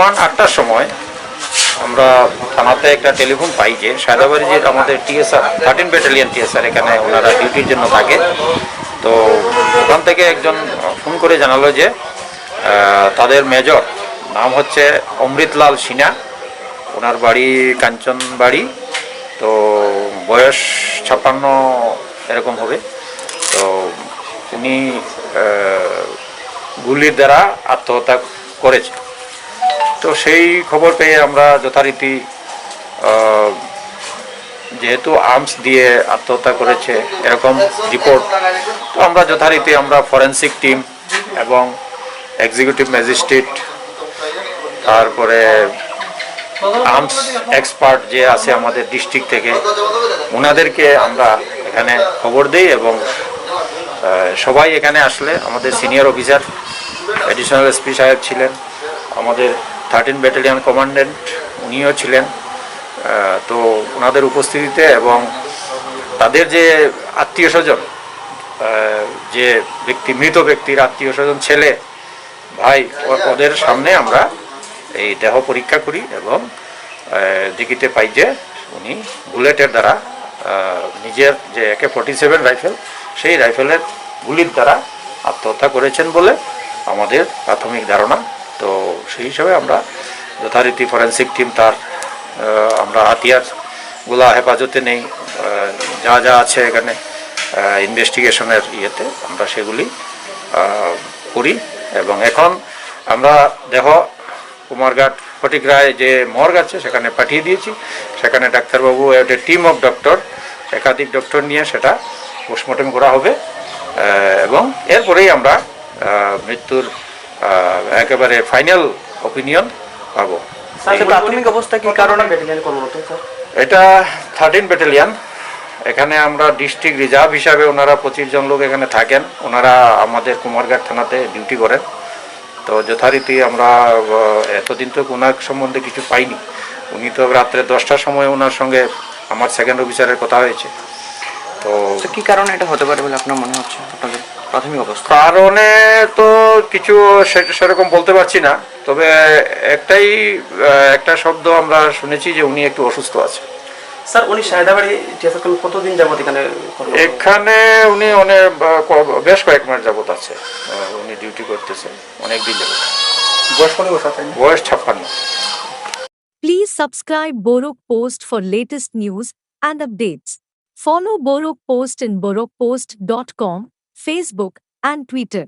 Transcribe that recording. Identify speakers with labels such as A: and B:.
A: পরমান 8টার সময় আমরা থানাতে একটা টেলিফোন পাই যে সায়দাবাড়ি যে আমাদের টিএসআর 13 ব্যাটালিয়ন টিএসআর এখানে ওনারা ডিউটির জন্য থাকে। তো ওখান থেকে একজন ফোন করে জানালো যে তাদের মেজর নাম হচ্ছে অমৃতলাল সিনহা, ওনার বাড়ি কাঞ্চনবাড়ি, তো বয়স 56 এরকম হবে। তো উনি গুলির দ্বারা আত্মহত্যা করেছে। তো সেই খবর পেয়ে আমরা যথারীতি যেহেতু আর্মস দিয়ে আত্মহত্যা করেছে এরকম রিপোর্ট, তো আমরা যথারীতি আমরা ফরেন্সিক টিম এবং এক্সিকিউটিভ ম্যাজিস্ট্রেট, তারপরে আর্মস এক্সপার্ট যে আছে আমাদের ডিস্ট্রিক্ট থেকে, ওনাদেরকে আমরা এখানে খবর দিই এবং সবাই এখানে আসলে আমাদের সিনিয়র অফিসার অ্যাডিশনাল এসপি সাহেব ছিলেন, আমাদের 13 ব্যাটালিয়ন কমান্ড্যান্ট উনিও ছিলেন। তো ওনাদের উপস্থিতিতে এবং তাদের যে আত্মীয় স্বজন, যে ব্যক্তি মৃত ব্যক্তির আত্মীয় স্বজন ছেলে ভাই, ওদের সামনে আমরা এই দেহ পরীক্ষা করি এবং দেখিতে পাই যে উনি বুলেটের দ্বারা নিজের যে AK-47 রাইফেল, সেই রাইফেলের গুলির দ্বারা আত্মহত্যা করেছেন বলে আমাদের প্রাথমিক ধারণা। তো সেই হিসাবে আমরা যথারীতি ফরেন্সিক টিম তার আমরা হাতিয়ারগুলা হেফাজতে নেই, যা যা আছে এখানে ইনভেস্টিগেশনের ইয়েতে আমরা সেগুলি করি। এবং এখন আমরা দেহ কুমারঘাট ফটিক রায় যে মর্গ আছে সেখানে পাঠিয়ে দিয়েছি। সেখানে ডাক্তারবাবু একটা টিম অফ ডক্টর, একাধিক ডক্টর নিয়ে সেটা পোস্টমর্টম করা হবে এবং এরপরেই আমরা মৃত্যুর একেবারে ফাইনাল অপিনিয়ন পাবো।
B: প্রাথমিক অবস্থা কি কারণে ব্যাটালিয়ন কর্মরত স্যার?
A: এটা 13 ব্যাটালিয়ন, এখানে আমরা ডিস্ট্রিক্ট রিজার্ভ হিসাবে ওনারা 25 জন লোক এখানে থাকেন, ওনারা আমাদের কুমারঘাট থানাতে ডিউটি করেন। তো যথারীতি আমরা এতদিন তো ওনার সম্বন্ধে কিছু পাইনি। উনি তো রাত্রে 10টার সময় ওনার সঙ্গে আমার সেকেন্ড অফিসারের কথা হয়েছে। তো
B: কি কারণে এটা হতে পারে বলে আপনার মনে হচ্ছে আপনাদের প্রাথমিক অবস্থা?
A: কারণে তো কিছু সেরকম বলতে পারছি না, তবে একটা শব্দ আমরা শুনেছি যে উনি একটু অসুস্থ আছে।
B: স্যার উনি সায়দাবাড়ি কতদিন যাবত
A: এখানে উনি অনেক বেশ কয়েক মাস যাবত আছে, উনি ডিউটি করতেছে অনেক দিন যাবত। বয়স 56।
C: Please subscribe Borok Post for latest news and updates. Follow Borok Post in borokpost.com, Facebook and Twitter.